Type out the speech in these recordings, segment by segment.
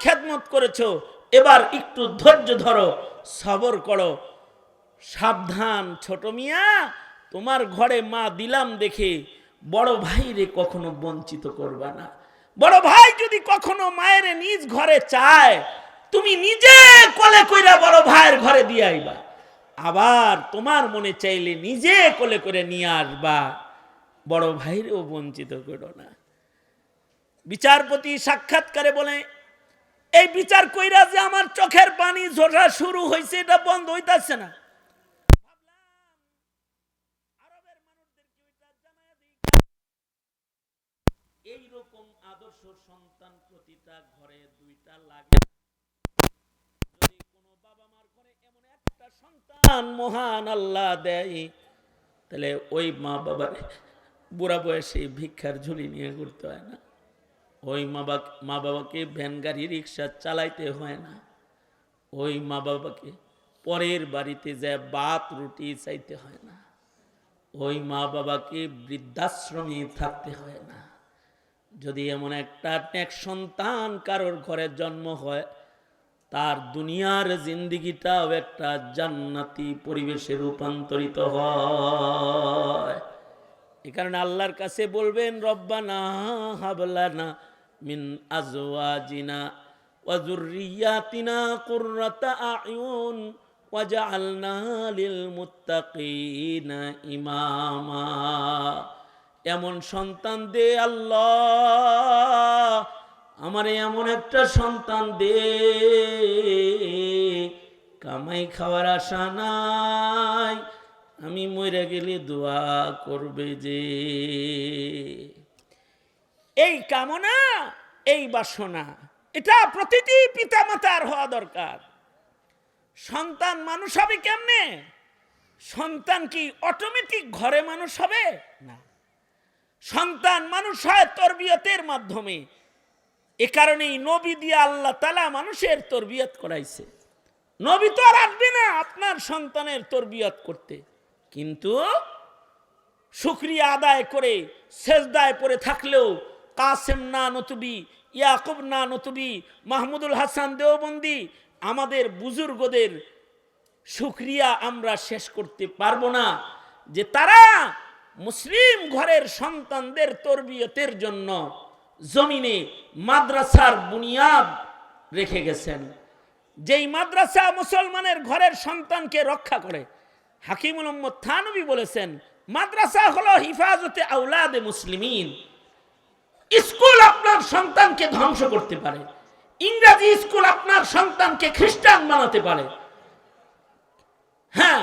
খেদমত করেছো, এবার একটু ধৈর্য ধরো, সবর করো। সাবধান ছোট মিয়া, তোমার ঘরে মা দিলাম দেখে বড় ভাইরে কখনো বঞ্চিত করবা না। বড় ভাই যদি কখনো মায়ের নিজ ঘরে চায়, তুমি নিজে কোলে কইরা বড় ভাইয়ের ঘরে দিয়ে আইবা। আবার তোমার মনে চাইলে নিজে কোলে করে নিয়ে আসবা। বড় ভাইরেও বঞ্চিত করো না। বিচারপতি সাক্ষাৎকারে বলে, এই বিচার কইরা যে আমার চোখের পানি ঝরা শুরু হয়েছে, এটা বন্ধ হইতাছে না। এইরকম আদর্শ সন্তান প্রতিটা ঘরে দুইটা লাগে। যদি কোনো বাবা মার ঘরে এমন একটা সন্তান মহান আল্লাহ দেয়, তাহলে ওই মা বাবার বুড়া বয়সে ভিক্ষার ঝুলি নিয়ে ঘুরতে হয় না। ওই মা বাবাকে ভ্যান গাড়ি রিক্সা চালাইতে হয় না। ওই মা বাবাকে পরের বাড়িতে যায় ভাত রুটি চাইতে হয় না। ওই মা বাবাকে বৃদ্ধাশ্রমে থাকতে হয় না। যদি এমন একটা নেক সন্তান কারোর ঘরে জন্ম হয়, তার দুনিয়ার জিন্দিগিটাও একটা জান্নাতি পরিবেশে রূপান্তরিত হয়। এই কারণে আল্লাহর কাছে বলবেন, রব্বানা হাবলানা মিন আজওয়াজিনা ওয়া যুররিয়াতিনা কুররাতা আয়ুন ওয়াজআলনা লিল মুত্তাকিনা ইমামা। এমন সন্তান দে আল্লাহ, আমারে এমন একটা সন্তান দে, কামাই খাওয়ার আশা নাই, আমি মরে গেলে দোয়া করবে যে। এই কামনা, এই বাসনা, এটা প্রতিটি পিতামাতার হওয়া দরকার। সন্তান মানুষ হবে কেমনে? সন্তান কি অটোমেটিক ঘরে মানুষ হবে? না, সন্তান মানুষ হয় তরবিয়তের মাধ্যমে। এ কারণেই নবী দিয়ে আল্লাহ তাআলা মানুষের তরবিয়ত করাইছে। নবী তো আর আসবে না আপনার সন্তানের তরবিয়ত করতে, কিন্তু শুকরিয়া আদায় করে সেজদায় পড়ে থাকলেও কাসেম না নতুবি, ইয়াকুব না নতুবি, মাহমুদুল হাসান দেওবন্দি, আমাদের বুজুর্গদের শুকরিয়া আমরা শেষ করতে পারবো না, যে তারা মুসলিম ঘরের সন্তানদের তরবিয়তের জন্য জমিনে মাদ্রাসার বুনিয়াদ রেখে গেছেন। যেই মাদ্রাসা মুসলমানের ঘরের সন্তানকে রক্ষা করে। হাকিমুল উম্মত থানবী বলেছেন, মাদ্রাসা হলো হিফাজতে আওলাদে মুসলিমিন। স্কুল আপনার সন্তানকে ধ্বংস করতে পারে, ইংরেজি স্কুল আপনার সন্তানকে খ্রিস্টান বানাতে পারে, হ্যাঁ,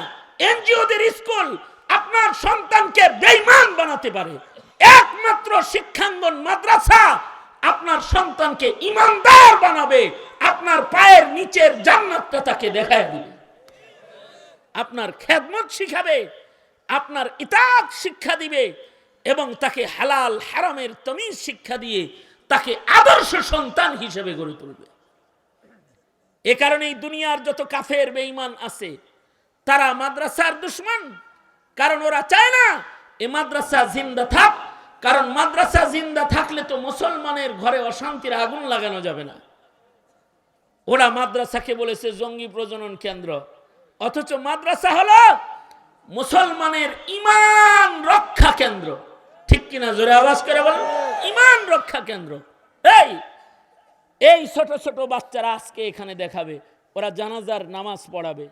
এনজিওদের স্কুল আপনার সন্তানকে বেঈমান বানাতে পারে। একমাত্র শিক্ষাঙ্গন মাদ্রাসা আপনার সন্তানকে ইমানদার বানাবে, আপনার পায়ের নিচের জান্নাতটা তাকে দেখায় দিবে, আপনার খেদমত শিখাবে, আপনার ইতাআত শিক্ষা দিবে, এবং তাকে হালাল হারামের তমিজ শিক্ষা দিয়ে তাকে আদর্শ সন্তান হিসেবে গড়ে তুলবে। এ কারণেই দুনিয়ার যত কাফের বেঈমান আছে, তারা মাদ্রাসার দুশমন। কারণ ওরা চায় না এ মাদ্রাসা জিন্দা থাক, কারণ মাদ্রাসা জিন্দা থাকলে তো মুসলমানের ঘরে অশান্তির আগুন লাগানো যাবে না। ওরা মাদ্রাসাকে বলেছে জঙ্গি প্রজনন কেন্দ্র, অথচ মাদ্রাসা হলো মুসলমানের ঈমান রক্ষা কেন্দ্র। ঠিক কিনা? জোরে আওয়াজ করে বলেন, ঈমান রক্ষা কেন্দ্র। এই ছোট ছোট বাচ্চারা আজকে এখানে দেখাবে, ওরা জানাজার নামাজ পড়াবে।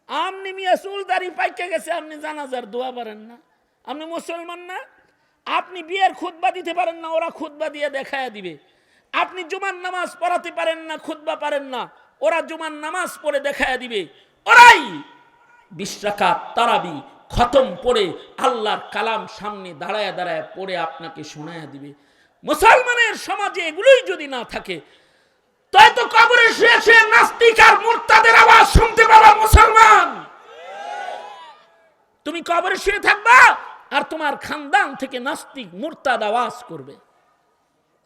আপনি মিয়া চুলদারি পাইকে গেছে, আপনি জানাজার দোয়া পারেন না? আপনি মুসলমান না? আপনি বিয়ের খুতবা দিতে পারেন না, ওরা খুতবা দিয়ে দেখায়া দিবে। আপনি জুমার নামাজ পড়াতে পারেন না, খুতবা পারেন না, ওরা জুমার নামাজ পড়ে দেখায়া দিবে। ওরাই 20 রাকাত তারাবি খতম পড়ে আল্লাহর কালাম সামনে দাঁড়ায় দাঁড়ায় পড়ে আপনাকে শোনায়া দিবে। মুসলমানের সমাজে এগুলোই যদি না থাকে, তাই তো কবরে শুয়ে শুয়ে নাস্তিক আর মুরতাদের আওয়াজ শুনতে পাবা। মুসলমান, তুমি কবরে শুয়ে থাকবা আর তোমার খানদান থেকে নাস্তিক মুরতাদ আওয়াজ করবে।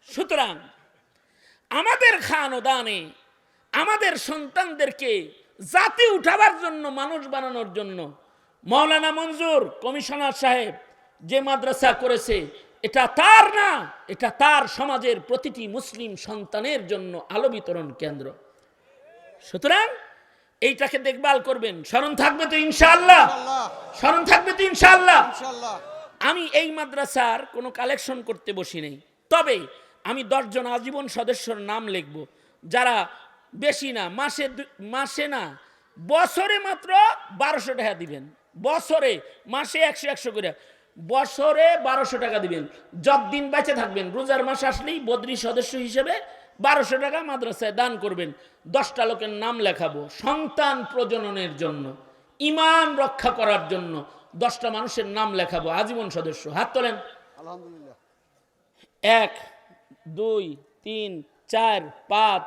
সুতরাং আমাদের খানদানে আমাদের সন্তানদেরকে জাতি উঠাবার জন্য, মানুষ বানানোর জন্য মাওলানা মঞ্জুর কমিশনার সাহেব যে মাদ্রাসা করেছে, এটা তার না, এটা তার সমাজের প্রতিটি মুসলিম সন্তানের জন্য আলো বিতরণ কেন্দ্র। সুতরাং এইটাকে দেখভাল করবেন। স্মরণ থাকবে তো ইনশাআল্লাহ? স্মরণ থাকবে তো ইনশাআল্লাহ? আমি এই মাদ্রাসার কোনো কালেকশন করতে বসি নেই, তবে আমি 10 জন আজীবন সদস্যর নাম লিখব, যারা বেশি না, মাসে না, বছরে মাত্র 1200 টাকা দিবেন। বছরে, মাসে 100 করে, বছরে 1200 টাকা দিবেন। যতদিন বেঁচে থাকবেন, রোজার মাস আসলেই বদ্রী সদস্য হিসেবে 1200 টাকা মাদ্রাসায় দান করবেন। 10টা লোকের নাম লেখাবো সন্তান প্রজননের জন্য, ঈমান রক্ষা করার জন্য। 10টা মানুষের নাম লেখাবো আজীবন সদস্য। হাত তোলেন। আলহামদুলিল্লাহ। 1 2 3 4 5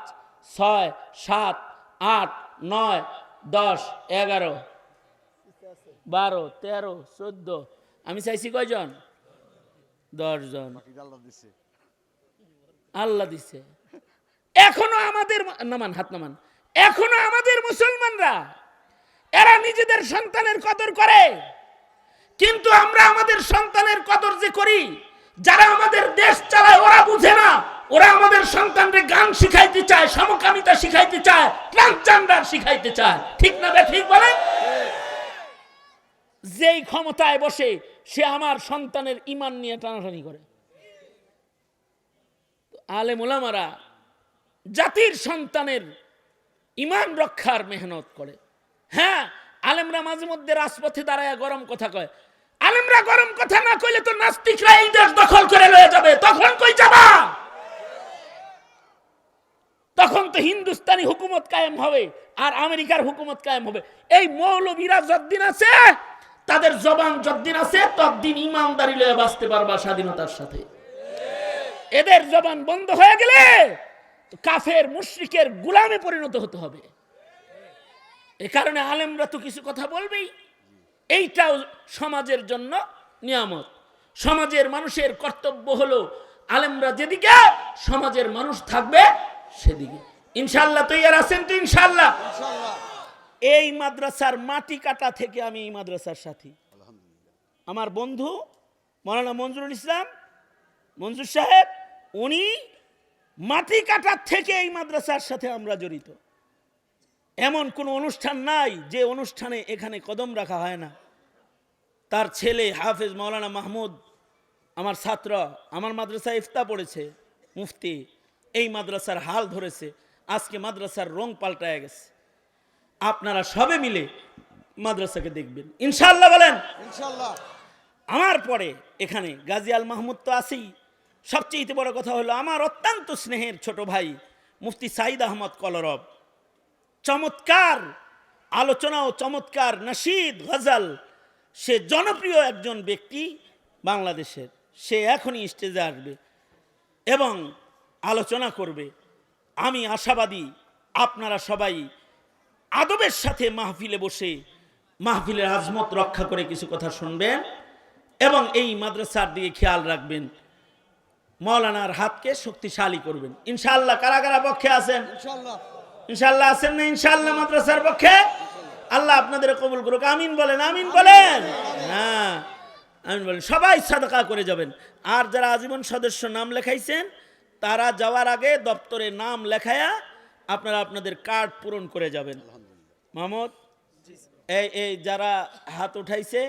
6 7 8 9 10 11 12 13 14। আমি চাইছি কয়জন? 10 জন। আল্লাহ দিছে। এখনো আমাদের নামান, হাত নামান, এখনো আমাদের মুসলমানরা এরা নিজেদের সন্তানের কদর করে, কিন্তু আমরা আমাদের সন্তানের কদর যে করি, যারা আমাদের দেশ চালায় ওরা বুঝে না। ওরা আমাদের সন্তানদের গান শিখাইতে চায়, সমকামিতা শিখাইতে চায়, ট্রান্সজেন্ডার শিখাইতে চায়। ঠিক না বে ঠিক বলেন? যেই ক্ষমতায় বসে সে আমার সন্তানের ঈমান নিয়ে টানাটানি করে। আলেম ওলামারা জাতির সন্তানের ঈমান রক্ষার মেহনত করে। হ্যাঁ, আলেমরা মাঝে মধ্যে রাজপথে দাঁড়ায় গরম কথা কয়। আলেমরা গরম কথা না কইলে তো নাস্তিকরা এই দেশ দখল করে লয়ে যাবে। তখন কই যাবা? তখন তো হিন্দুস্তানি হুকুমত কায়েম হবে আর আমেরিকার হুকুমত কায়েম হবে। এই মৌলবীরা যতদিন আছে, তাদের জবান যতদিন আছে, ততদিন ইমানদারি লয়ে বাঁচতে পারবা স্বাধীনতার সাথে। এদের জবান বন্ধ হয়ে গেলে কাফের মুশরিকের গোলামে পরিণত হতে হবে। এ কারণে আলেমরা তো কিছু কথা বলবেই। এইটাও সমাজের জন্য নিয়ামত। সমাজের মানুষের কর্তব্য হলো আলেমরা যেদিকে, সমাজের মানুষ থাকবে সেদিকে। ইনশাআল্লাহ তৈয়ার আছেন তো? ইনশাআল্লাহ। এই মাদ্রাসার মাটি কাটা থেকে আমি এই মাদ্রাসার সাথী। আমার বন্ধু মাওলানা মঞ্জুরুল ইসলাম মঞ্জুর সাহেব, উনি মাটি কাটার থেকে এই মাদ্রাসার সাথে আমরা জড়িত। এমন কোন অনুষ্ঠান নাই যে অনুষ্ঠানে এখানে কদম রাখা হয় না। তার ছেলে হাফেজ মাওলানা মাহমুদ, আমার ছাত্র, আমার মাদ্রাসায় ইফতা পড়েছে, মুফতি, এই মাদ্রাসার হাল ধরেছে। আজকে মাদ্রাসার রং পাল্টায় গেছে। আপনারা সবে মিলে মাদ্রাসাকে দেখবেন ইনশাআল্লাহ। বলেন ইনশাআল্লাহ। আমার পরে এখানে গাজী আল মাহমুদ তো আছেই। সবচেয়ে বড় কথা হলো আমার অত্যন্ত স্নেহের ছোট ভাই মুফতি সাইদ আহমদ কলরব। চমৎকার আলোচনা ও চমৎকার নাশিদ গজল, সে জনপ্রিয় একজন ব্যক্তি বাংলাদেশের। সে এখনই স্টেজে আসবে এবং আলোচনা করবে। আমি আশাবাদী আপনারা সবাই আদবের সাথে মাহফিলে বসে মাহফিলের আজমত রক্ষা করে কিছু কথা শুনবেন এবং এই মাদ্রাসার দিকে খেয়াল রাখবেন। মৌলানার হাতকে শক্তিশালী করবেন ইনশাআল্লাহ। কারা কারা পক্ষে আছেন? ইনশাআল্লাহ। ইনশাআল্লাহ আছেন না? ইনশাআল্লাহ মাদ্রাসার পক্ষে। আল্লাহ আপনাদের কবুল করুক। আমিন বলেন, আমিন বলেন। হ্যাঁ, আমিন বলেন। সবাই সাদকা করে যাবেন। আর যারা আজীবন সদস্য নাম লেখাইছেন, তারা যাওয়ার আগে দপ্তরে নাম লেখায়া আপনারা আপনাদের কার্ড পূরণ করে যাবেন। মাহমুদ, এই যারা হাত উঠাইছে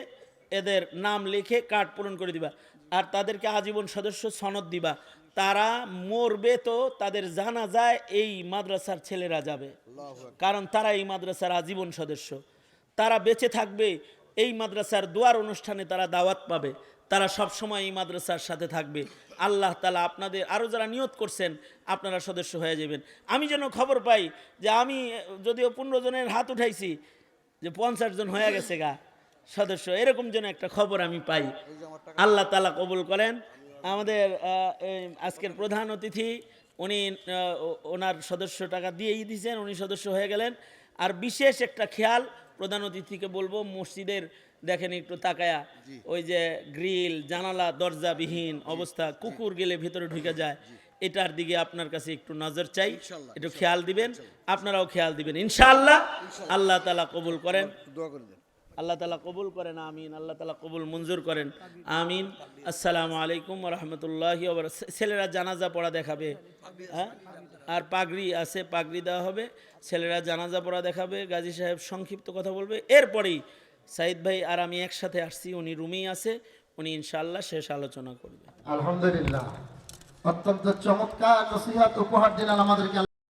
এদের নাম লিখে কার্ড পূরণ করে দিবা, আর তাদেরকে আজীবন সদস্য সনদ দিবা। তারা মরবে তো তাদের জানাজায় এই মাদ্রাসার ছেলেরা যাবে, কারণ তারা এই মাদ্রাসার আজীবন সদস্য। তারা বেঁচে থাকবে, এই মাদ্রাসার দোয়ার অনুষ্ঠানে তারা দাওয়াত পাবে, তারা সব সময় এই মাদ্রাসার সাথে থাকবে। আল্লাহ তাআলা আপনাদের আরও যারা নিয়ত করছেন আপনারা সদস্য হয়ে যাবেন। আমি যেন খবর পাই যে আমি যদিও 15 জনের হাত উঠাইছি, যে 50 জন হয়ে গেছে গা সদস্য, এরকম যেন একটা খবর আমি পাই। আল্লাহ তাআলা কবুল করেন। আমাদের আজকের প্রধান অতিথি, উনি ওনার সদস্য টাকা দিয়েই দিয়েছেন, উনি সদস্য হয়ে গেলেন। আর বিশেষ একটা খেয়াল প্রধান অতিথিকে বলবো, মসজিদের দেখেন একটু তাকায়া, ওই যে গ্রিল জানালা দরজাবিহীন অবস্থা, কুকুর গেলে ভিতরে ঢুকে যায়, এটার দিকে আপনার কাছে একটু নজর চাই, একটু খেয়াল দিবেন, আপনারাও খেয়াল দিবেন ইনশাআল্লাহ। আল্লাহ তাআলা কবুল করেন। দোয়া করে দেন। আল্লাহ তালা কবুল করেন, আমিন। আল্লাহ তালা কবুল মঞ্জুর করেন, আমিন। আসসালামু আলাইকুম রহমতুল্লাহি। ছেলেরা জানাজা পড়া দেখাবে, হ্যাঁ, আর পাগড়ি আছে, পাগড়ি দেওয়া হবে। ছেলেরা জানাজা পড়া দেখাবে, গাজী সাহেব সংক্ষিপ্ত কথা বলবে। এরপরেই সাইদ ভাই আর আমি একসাথে আসছি, উনি রুমেই আছে, উনি ইনশাআল্লাহ শেষ আলোচনা করবে। আলহামদুলিল্লাহ, অত্যন্ত চমৎকার নসিহত উপহার দিলেন আমাদেরকে।